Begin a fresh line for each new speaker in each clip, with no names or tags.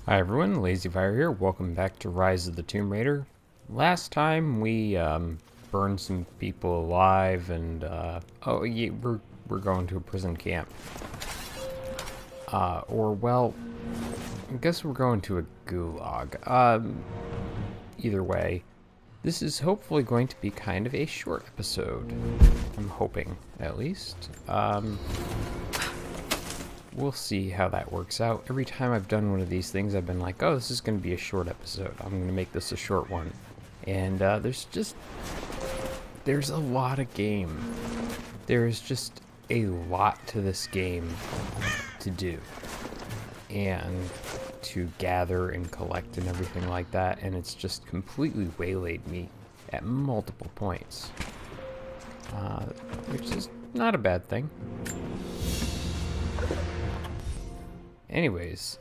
Hi everyone, LazyFire here. Welcome back to Rise of the Tomb Raider. Last time we burned some people alive, and oh yeah, we're going to a prison camp. Well, I guess we're going to a gulag. Either way, this is hopefully going to be kind of a short episode. I'm hoping, at least. We'll see how that works out. Every time I've done one of these things, I've been like, oh, this is going to be a short episode. I'm going to make this a short one. And there's a lot of game. There's just a lot to this game to do. And to gather and collect and everything like that. And it's just completely waylaid me at multiple points. Which is not a bad thing. Anyways,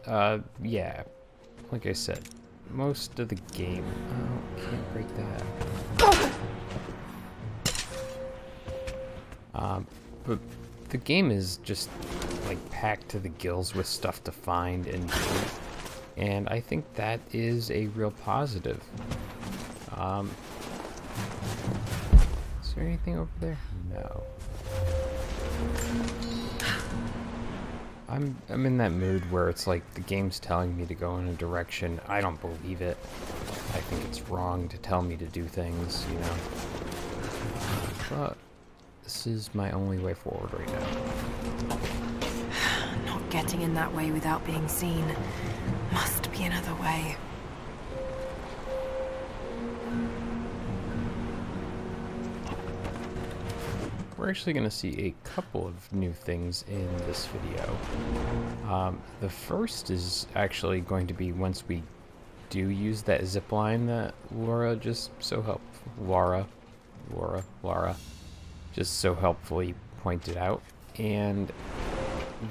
yeah, like I said, most of the game, oh, can't break that. But the game is just, like, packed to the gills with stuff to find and do, and I think that is a real positive. Is there anything over there? No. I'm in that mood where it's like the game's telling me to go in a direction. I don't believe it. I think it's wrong to tell me to do things, you know. But this is my only way forward right now.
Not getting in that way without being seen. Must be another way.
We're actually going to see a couple of new things in this video. The first is actually going to be once we do use that zip line that Laura just so Laura just so helpfully pointed out, and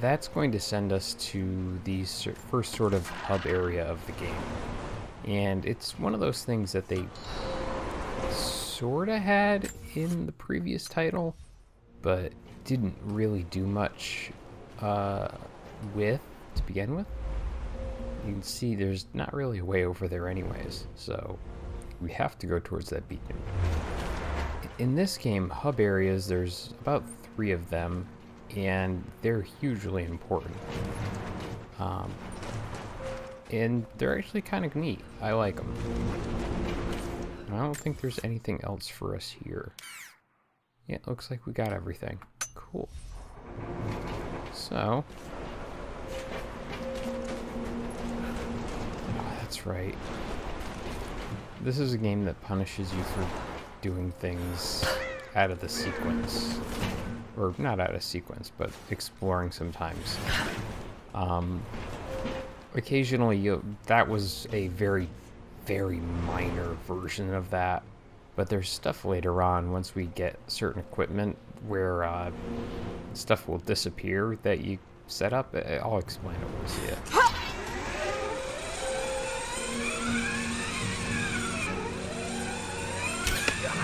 that's going to send us to the first sort of hub area of the game. And it's one of those things that they sort of had in the previous title, but didn't really do much with to begin with. You can see there's not really a way over there anyways, so we have to go towards that beacon. In this game, hub areas, there's about 3 of them, and they're hugely important. And they're actually kind of neat. I like them. I don't think there's anything else for us here. Yeah, it looks like we got everything. Cool. So, oh, that's right. This is a game that punishes you for doing things out of the sequence. Or not out of sequence, but exploring sometimes. Occasionally, that was a very, very minor version of that. But there's stuff later on, once we get certain equipment, where stuff will disappear that you set up. I'll explain it when we see it.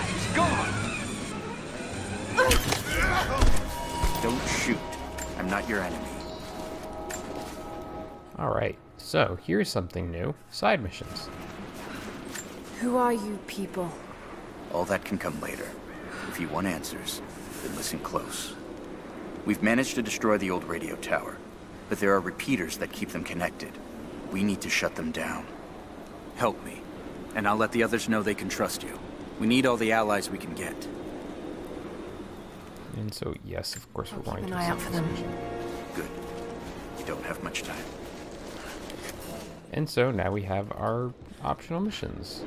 He's gone! Don't shoot. I'm not your enemy.
Alright, so here's something new. Side missions.
Who are you people?
All that can come later. If you want answers, then listen close. We've managed to destroy the old radio tower, but there are repeaters that keep them connected. We need to shut them down. Help me, and I'll let the others know they can trust you. We need all the allies we can get.
And so, yes, of course, we're going to
keep an eye out for them.
Good. You don't have much time.
And so now we have our optional missions.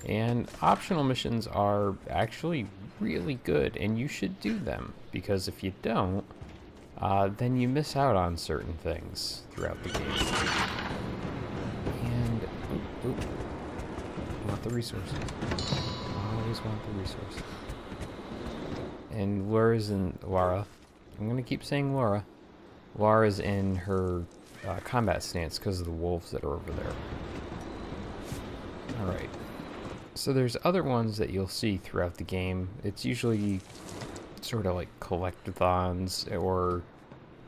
And optional missions are actually really good, and you should do them, because if you don't, then you miss out on certain things throughout the game. And, want the resources. Always want the resources. And Laura's in, Laura, I'm going to keep saying Laura. Laura's in her combat stance because of the wolves that are over there. Alright. So there's other ones that you'll see throughout the game. It's usually sort of like collectathons or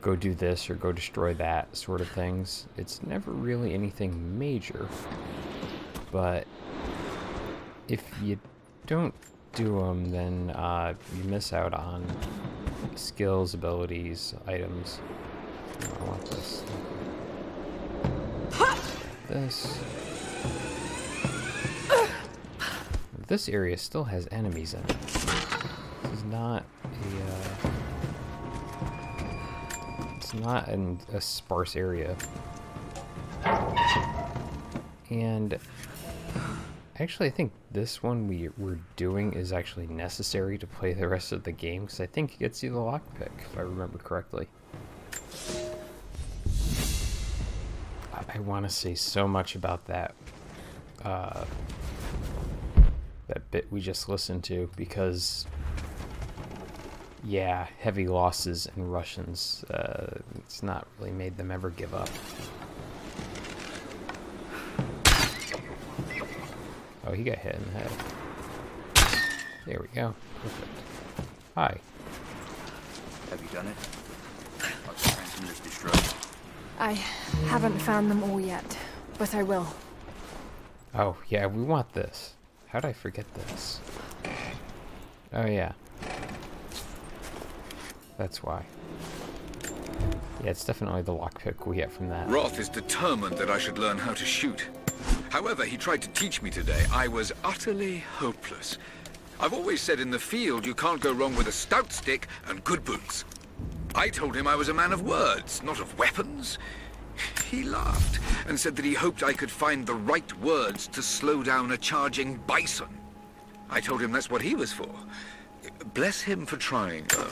go do this or go destroy that sort of things. It's never really anything major, but if you don't do them, then you miss out on skills, abilities, items. I want this. This. This area still has enemies in it. This is not it's not a sparse area. And actually, I think this one we're doing is actually necessary to play the rest of the game, because I think it gets you the lockpick, if I remember correctly. I want to say so much about that that bit we just listened to, because yeah, heavy losses in Russians, it's not really made them ever give up. Oh, he got hit in the head. There we go. Perfect. Hi.
Have you done it? Are the transmitters destroyed?
I haven't found them all yet, but I will.
Oh, yeah, we want this. How'd I forget this? Oh, yeah. That's why. Yeah, it's definitely the lockpick we get from that.
Roth is determined that I should learn how to shoot. However, he tried to teach me today. I was utterly hopeless. I've always said in the field you can't go wrong with a stout stick and good boots. I told him I was a man of words, not of weapons. He laughed and said that he hoped I could find the right words to slow down a charging bison. I told him that's what he was for. Bless him for trying, though.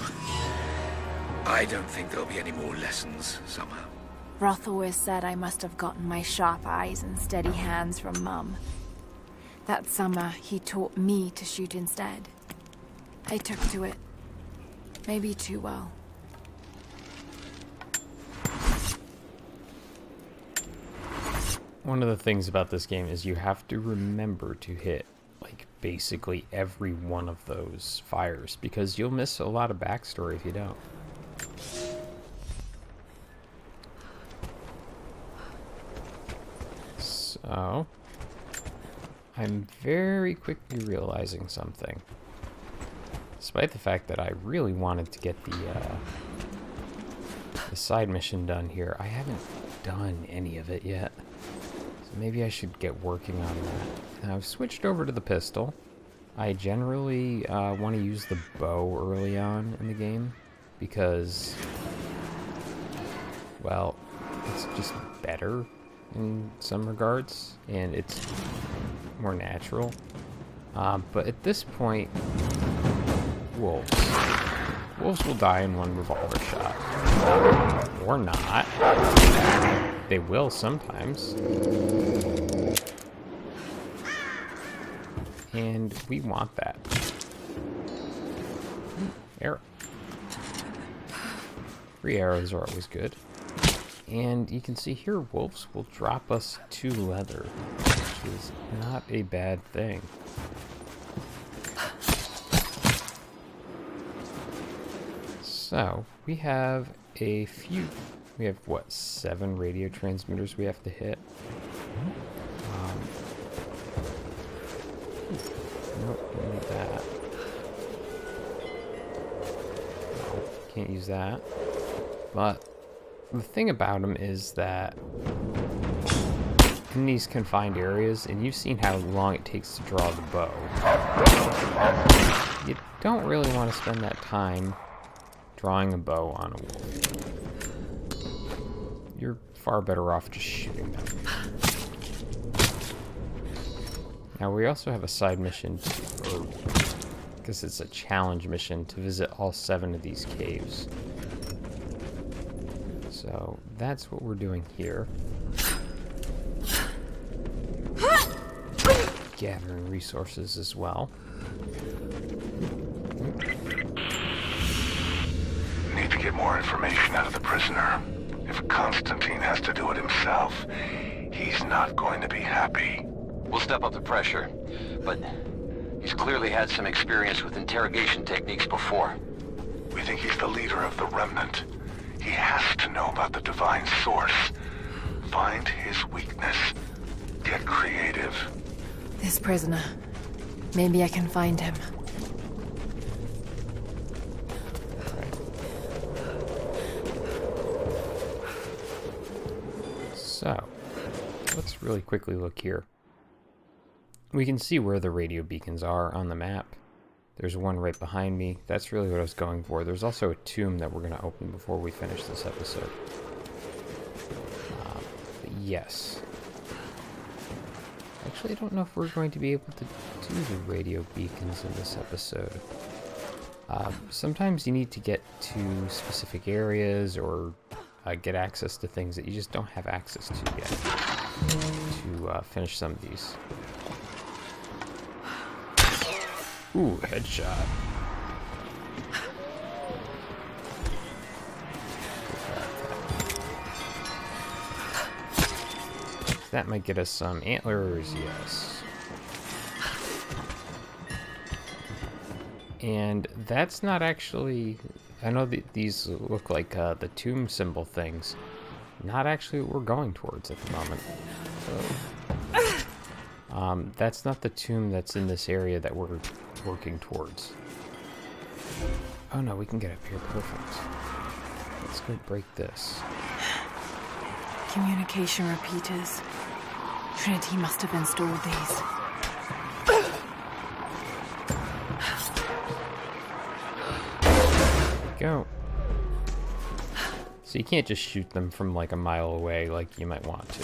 I don't think there'll be any more lessons somehow.
Roth always said I must have gotten my sharp eyes and steady hands from Mum. That summer, he taught me to shoot instead. I took to it. Maybe too well.
One of the things about this game is you have to remember to hit, like, basically every one of those fires, because you'll miss a lot of backstory if you don't. So, I'm very quickly realizing something. Despite the fact that I really wanted to get the side mission done here, I haven't done any of it yet. So maybe I should get working on that. Now, I've switched over to the pistol. I generally want to use the bow early on in the game because, well, it's just better in some regards, and it's more natural. But at this point, wolves. Wolves will die in one revolver shot. Or not. They will sometimes. And we want that. Arrow. Free arrows are always good. And you can see here, wolves will drop us 2 leather, which is not a bad thing. So, we have a few, we have what, 7 radio transmitters we have to hit. Nope, we need that. No, can't use that. But the thing about them is that in these confined areas, and you've seen how long it takes to draw the bow, you don't really want to spend that time drawing a bow on a wolf. You're far better off just shooting them. Now we also have a side mission, because it's a challenge mission, to visit all 7 of these caves. So that's what we're doing here. Gathering resources as well.
Need to get more information out of the prisoner. If Constantine has to do it himself, he's not going to be happy.
We'll step up the pressure, but he's clearly had some experience with interrogation techniques before.
We think he's the leader of the Remnant. He has to know about the divine source. Find his weakness. Get creative.
This prisoner. Maybe I can find him.
So, let's really quickly look here. We can see where the radio beacons are on the map. There's one right behind me. That's really what I was going for. There's also a tomb that we're going to open before we finish this episode. Yes. Actually, I don't know if we're going to be able to do the radio beacons in this episode. Sometimes you need to get to specific areas or get access to things that you just don't have access to yet to finish some of these. Ooh, headshot. That might get us some antlers, yes. And that's not actually... I know that these look like the tomb symbol things. Not actually what we're going towards at the moment. So, that's not the tomb that's in this area that we're working towards. Oh no, we can get up here. Perfect. Let's go break this.
Communication repeaters. Trinity must have installed these.
Go. So you can't just shoot them from like a mile away like you might want to.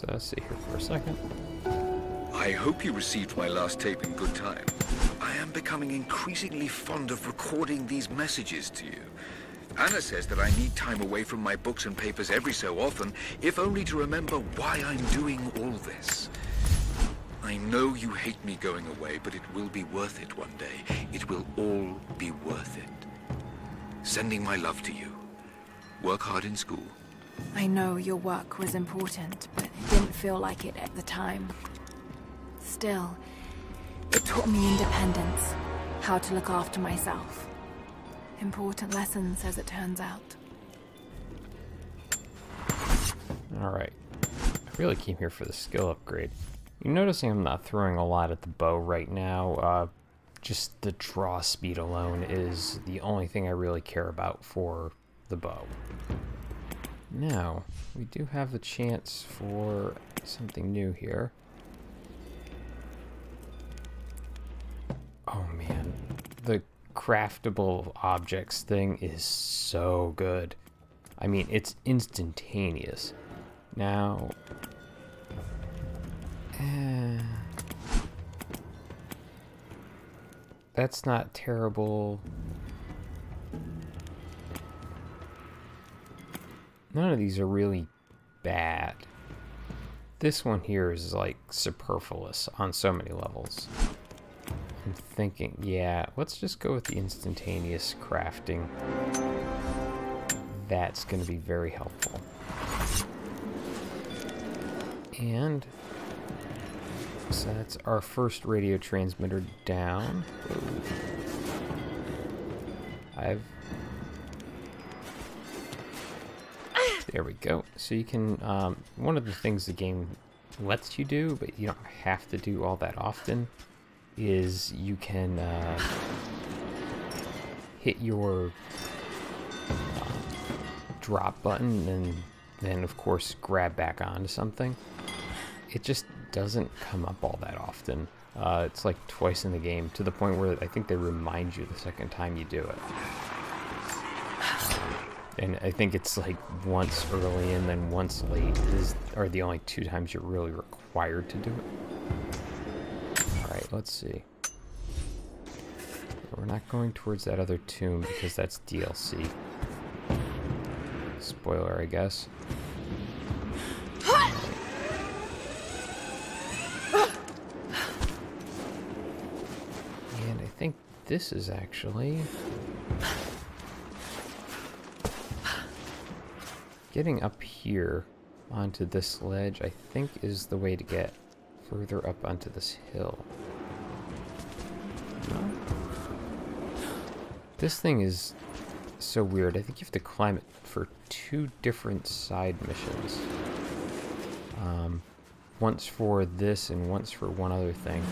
Let's sit here for a second.
I hope you received my last tape in good time. I am becoming increasingly fond of recording these messages to you. Anna says that I need time away from my books and papers every so often, if only to remember why I'm doing all this. I know you hate me going away, but it will be worth it one day. It will all be worth it. Sending my love to you. Work hard in school.
I know your work was important, but it didn't feel like it at the time. Still, it taught me independence, how to look after myself. Important lessons, as it turns out.
Alright. I really came here for the skill upgrade. You're noticing I'm not throwing a lot at the bow right now. Just the draw speed alone is the only thing I really care about for the bow. Now, we do have the chance for something new here. Oh man, the craftable objects thing is so good. I mean, it's instantaneous. Now, that's not terrible. None of these are really bad. This one here is like superfluous on so many levels. I'm thinking, yeah, let's just go with the instantaneous crafting. That's going to be very helpful. And so that's our first radio transmitter down. There we go. So you can, one of the things the game lets you do, but you don't have to do all that often, is you can hit your drop button and then of course grab back onto something. It just doesn't come up all that often. It's like twice in the game, to the point where I think they remind you the second time you do it. And I think it's like once early and then once late are the only two times you're really required to do it. Alright, let's see. We're not going towards that other tomb because that's DLC. Spoiler, I guess. And I think this is actually... Getting up here onto this ledge, I think, is the way to get further up onto this hill. No? This thing is so weird. I think you have to climb it for 2 different side missions. Once for this and once for one other thing.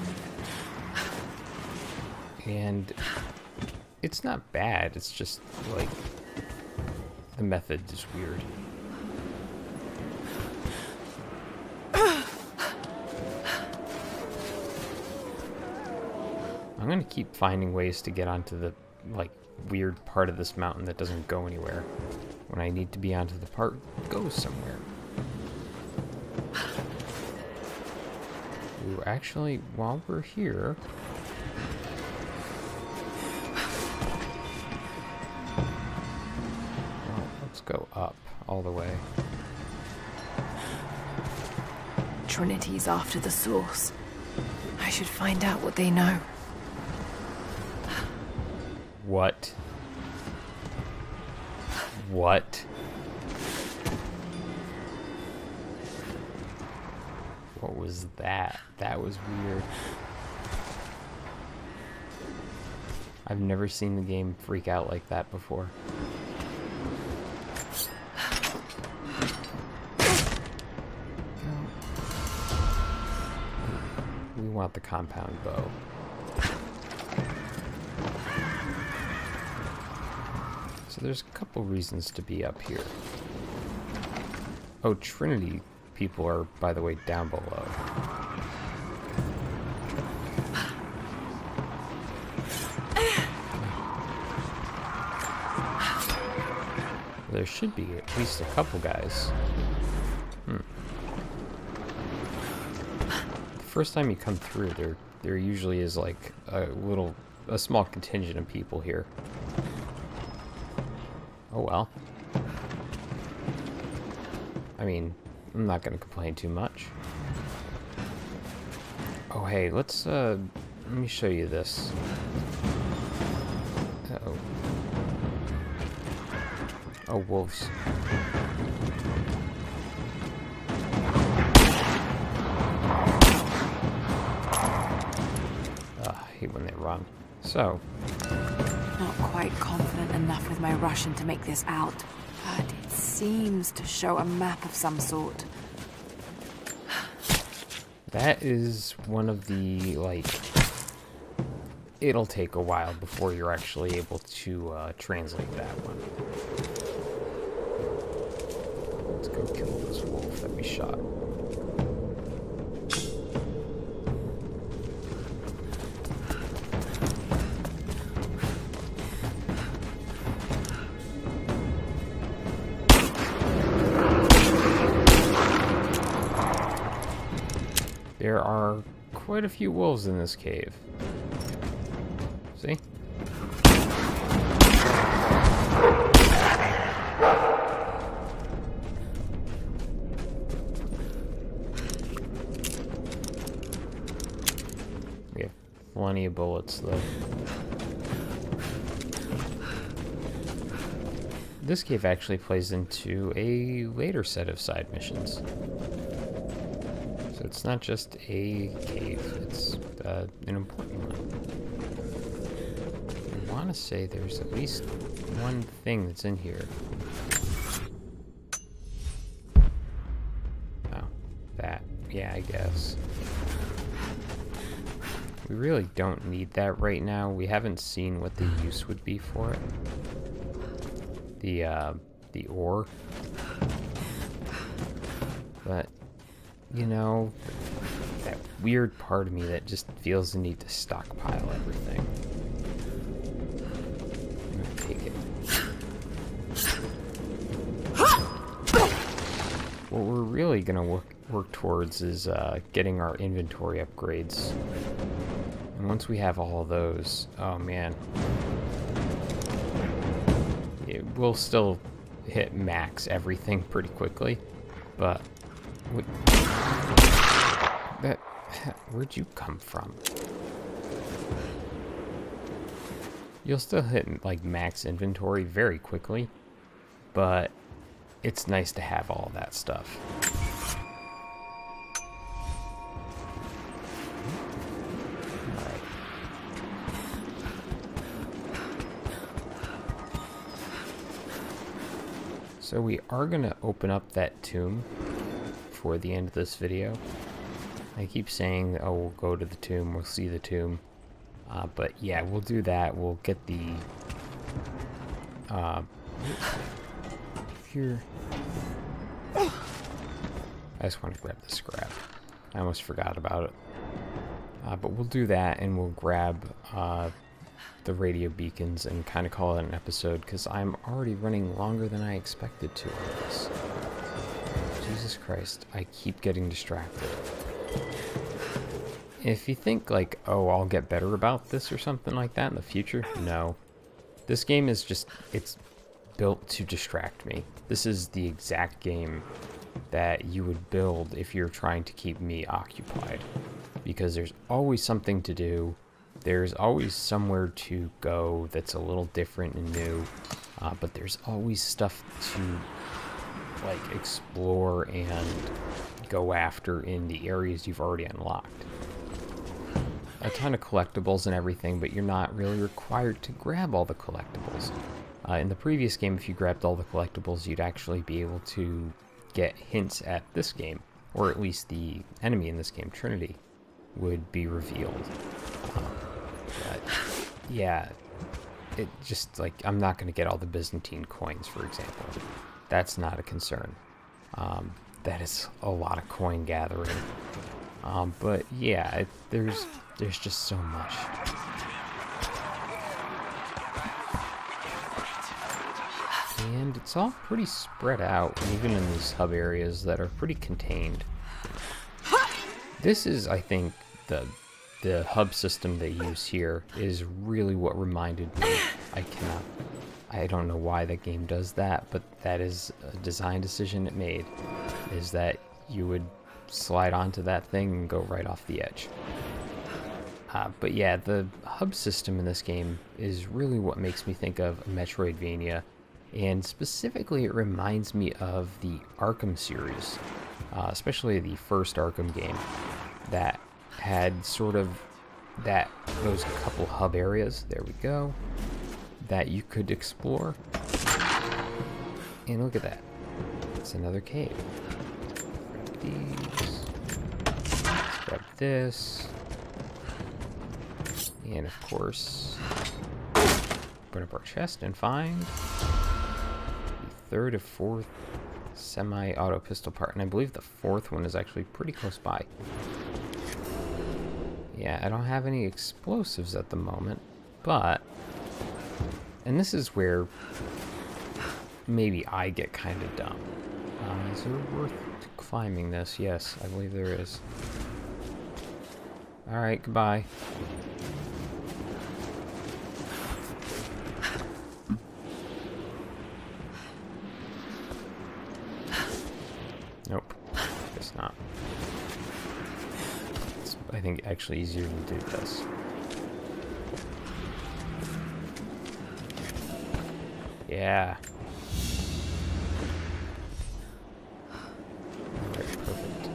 And it's not bad, it's just like the method is weird. I'm gonna keep finding ways to get onto the like weird part of this mountain that doesn't go anywhere when I need to be onto the part that goes somewhere. Ooh, actually, while we're here, well, let's go up all the way.
Trinity's after the source. I should find out what they know.
What? What? What was that? That was weird. I've never seen the game freak out like that before. We want the compound bow. So there's a couple reasons to be up here. Oh, Trinity people are, by the way, down below. There should be at least a couple guys. The first time you come through, there usually is like a small contingent of people here. Oh well. I mean, I'm not gonna complain too much. Oh hey, let me show you this. Uh-oh. Oh, wolves. I hate when they run. So.
Not quite confident enough with my Russian to make this out, but it seems to show a map of some sort.
That is one of the, like, it'll take a while before you're actually able to translate that one. Let's go kill this wolf that we shot. There are quite a few wolves in this cave. See? We have plenty of bullets, though. This cave actually plays into a later set of side missions. So it's not just a cave, it's an important one. I want to say there's at least one thing that's in here. Oh, that. Yeah, I guess. We really don't need that right now. We haven't seen what the use would be for it. The ore. But you know, that weird part of me that just feels the need to stockpile everything. I'm gonna take it. What we're really gonna work towards is getting our inventory upgrades. And once we have all of those, oh man. We'll still hit max everything pretty quickly, but where'd you come from? You'll still hit like max inventory very quickly, but it's nice to have all that stuff. Alright. So we are going to open up that tomb for the end of this video. I keep saying, oh, we'll go to the tomb, we'll see the tomb. But yeah, we'll do that. We'll get the... here. I just want to grab the scrap. I almost forgot about it. But we'll do that, and we'll grab the radio beacons and kind of call it an episode, because I'm already running longer than I expected to on this. Jesus Christ, I keep getting distracted. If you think like, oh, I'll get better about this or something like that in the future, no. This game is just, it's built to distract me. This is the exact game that you would build if you're trying to keep me occupied. Because there's always something to do. There's always somewhere to go that's a little different and new. But there's always stuff to like explore and go after in the areas you've already unlocked. A ton of collectibles and everything, but you're not really required to grab all the collectibles. In the previous game, if you grabbed all the collectibles, you'd actually be able to get hints at this game, or at least the enemy in this game, Trinity, would be revealed. But yeah, it just like, I'm not going to get all the Byzantine coins, for example. That's not a concern. That is a lot of coin gathering. But yeah, there's just so much. And it's all pretty spread out, even in these hub areas that are pretty contained. This is, I think, the hub system they use here is really what reminded me. I don't know why the game does that, but that is a design decision it made, is that you would slide onto that thing and go right off the edge. But yeah, the hub system in this game is really what makes me think of a Metroidvania, and specifically it reminds me of the Arkham series, especially the first Arkham game, that had sort of those couple hub areas, there we go, that you could explore. And look at that, it's another cave. Grab these, let's grab this, and of course open up our chest and find the third of fourth semi-auto pistol part, and I believe the fourth one is actually pretty close by. Yeah, I don't have any explosives at the moment, but, and this is where maybe I get kind of dumb. Is it worth climbing this? Yes, I believe there is. Alright, goodbye. Nope, guess not. It's, I think, actually easier to do this. Yeah. Alright, perfect.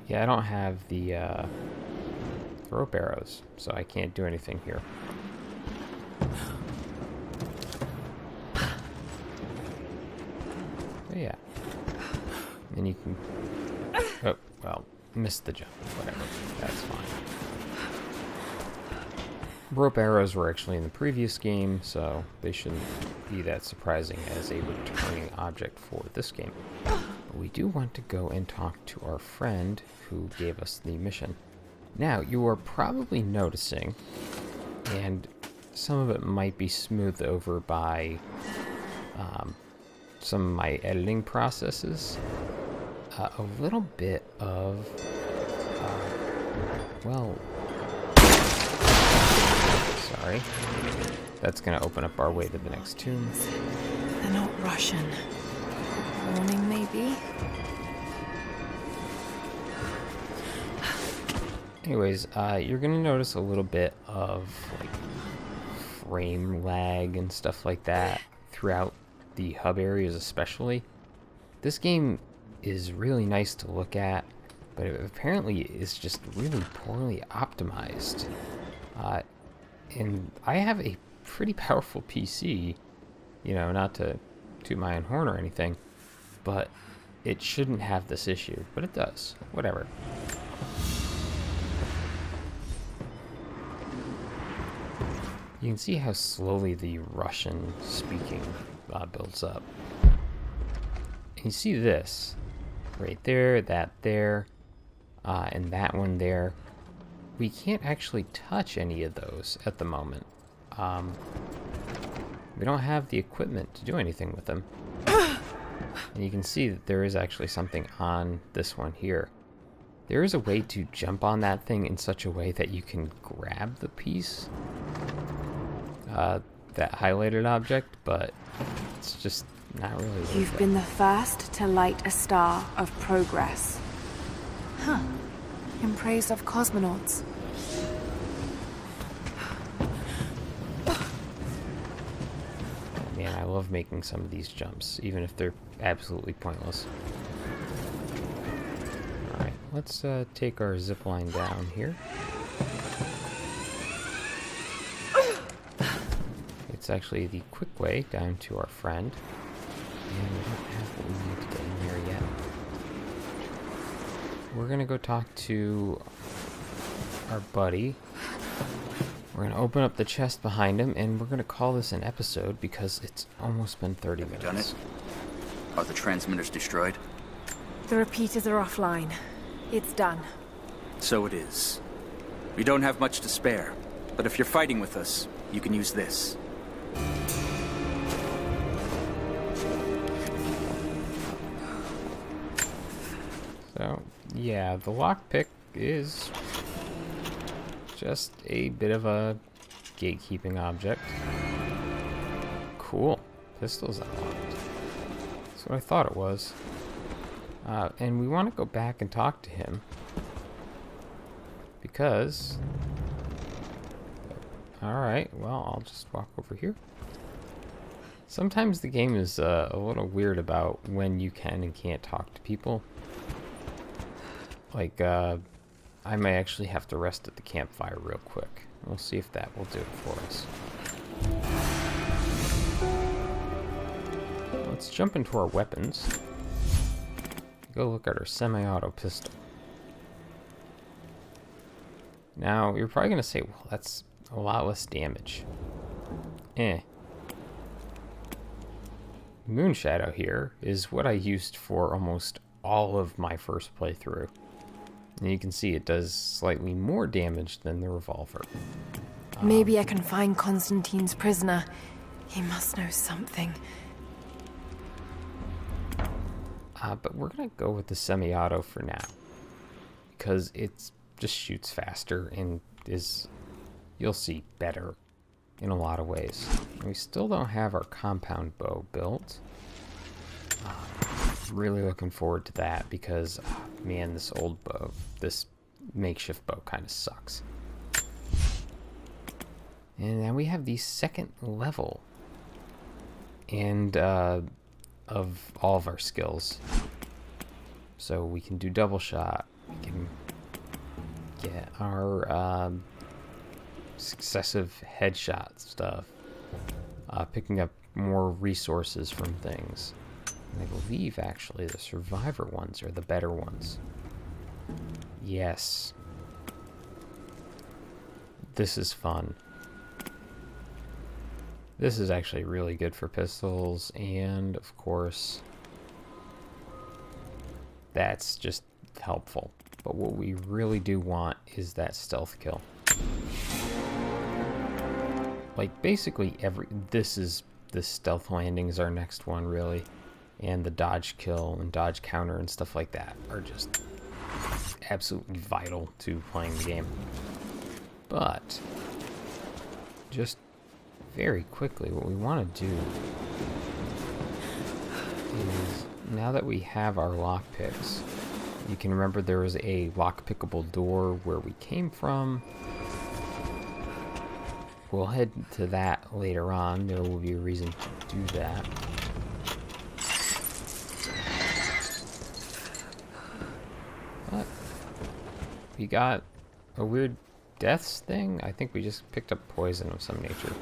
Yeah, I don't have the rope arrows, so I can't do anything here. But yeah. And you can... Oh, well, missed the jump. Whatever. That's fine. Rope arrows were actually in the previous game, so they shouldn't be that surprising as a returning object for this game. But we do want to go and talk to our friend who gave us the mission. Now, you are probably noticing, and some of it might be smoothed over by some of my editing processes, a little bit of, well, sorry, that's going to open up our way to the next tomb.
They're not Russian. Warning, maybe?
Anyways, you're going to notice a little bit of, like, frame lag and stuff like that throughout the hub areas especially. This game is really nice to look at, but it apparently is just really poorly optimized. And I have a pretty powerful PC, you know, not to toot my own horn or anything, but it shouldn't have this issue, but it does. Whatever. You can see how slowly the Russian speaking builds up. And you see this right there, that there, and that one there. We can't actually touch any of those at the moment. We don't have the equipment to do anything with them. And you can see that there is actually something on this one here. There is a way to jump on that thing in such a way that you can grab the piece, that highlighted object, but it's just not really worth
You've
it.
been the first to light a star of progress. Huh. In praise of cosmonauts.
Man, I love making some of these jumps, even if they're absolutely pointless. Alright, let's take our zip line down here. It's actually the quick way down to our friend. And we don't have what we need to get in there yet. We're gonna go talk to our buddy. We're gonna open up the chest behind him, and we're gonna call this an episode because it's almost been 30 minutes.
Done it? Are the transmitters destroyed?
The repeaters are offline. It's done.
So it is. We don't have much to spare, but if you're fighting with us, you can use this.
So, yeah, the lockpick is just a bit of a gatekeeping object. Cool. Pistol's unlocked. That's what I thought it was. And we want to go back and talk to him. Because... Alright, well, I'll just walk over here. Sometimes the game is a little weird about when you can and can't talk to people. Like, I may actually have to rest at the campfire real quick. We'll see if that will do it for us. Let's jump into our weapons. Go look at our semi-auto pistol. Now, you're probably going to say, well, that's a lot less damage. Moonshadow here is what I used for almost all of my first playthrough. And you can see it does slightly more damage than the revolver.
Maybe I can find Constantine's prisoner. He must know something.
But we're going to go with the semi-auto for now. Because it just shoots faster and is, you'll see, better in a lot of ways. And we still don't have our compound bow built. Really looking forward to that because, man, this old bow, this makeshift bow kind of sucks. And then we have the second level and of all of our skills. So we can do double shot, we can get our successive headshot stuff, picking up more resources from things. And I believe, actually, the survivor ones are the better ones. Yes. This is fun. This is actually really good for pistols, and, of course, that's just helpful. But what we really do want is that stealth kill. Like, basically the stealth landing is our next one, really. And the dodge kill and dodge counter and stuff like that are just absolutely vital to playing the game. But just very quickly, what we want to do is, now that we have our lockpicks, you can remember there was a lockpickable door where we came from. We'll head to that later on. There will be a reason to do that. But we got a weird deaths thing. I think we just picked up poison of some nature.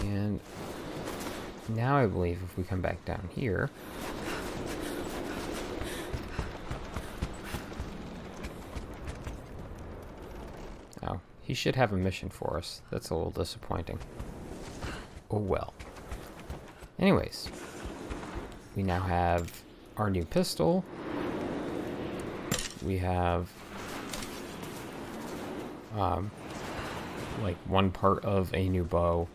And Now I believe if we come back down here... Oh, he should have a mission for us. That's a little disappointing. Oh well. Anyways, we now have our new pistol. We have like one part of a new bow,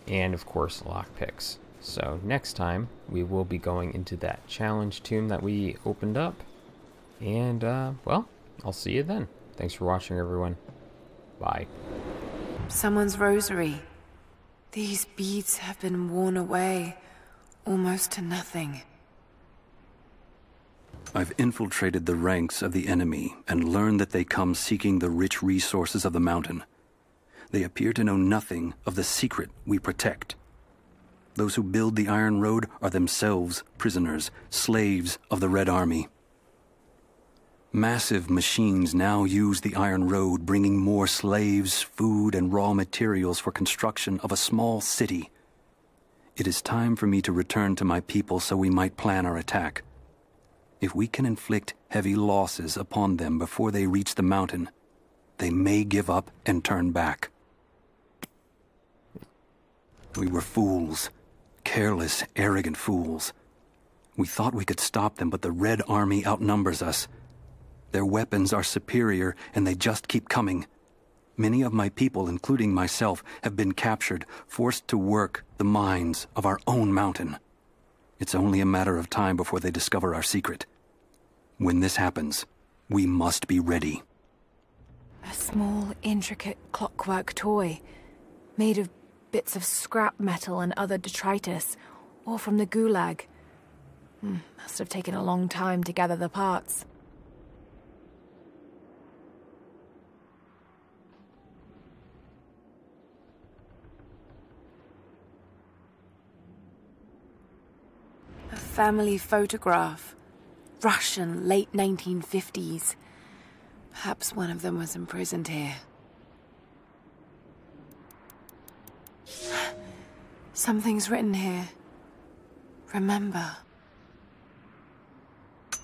and of course lockpicks. So next time we will be going into that challenge tomb that we opened up, and well, I'll see you then. Thanks for watching, everyone. Bye.
Someone's rosary. These beads have been worn away, almost to nothing.
I've infiltrated the ranks of the enemy and learned that they come seeking the rich resources of the mountain. They appear to know nothing of the secret we protect. Those who build the Iron Road are themselves prisoners, slaves of the Red Army. Massive machines now use the Iron Road, bringing more slaves, food, and raw materials for construction of a small city. It is time for me to return to my people so we might plan our attack. If we can inflict heavy losses upon them before they reach the mountain, they may give up and turn back. We were fools. Careless, arrogant fools. We thought we could stop them, but the Red Army outnumbers us. Their weapons are superior, and they just keep coming. Many of my people, including myself, have been captured, forced to work the mines of our own mountain. It's only a matter of time before they discover our secret. When this happens, we must be ready.
A small, intricate clockwork toy, made of bits of scrap metal and other detritus, all from the Gulag. Must have taken a long time to gather the parts. A family photograph. Russian, late 1950s. Perhaps one of them was imprisoned here. Something's written here. Remember.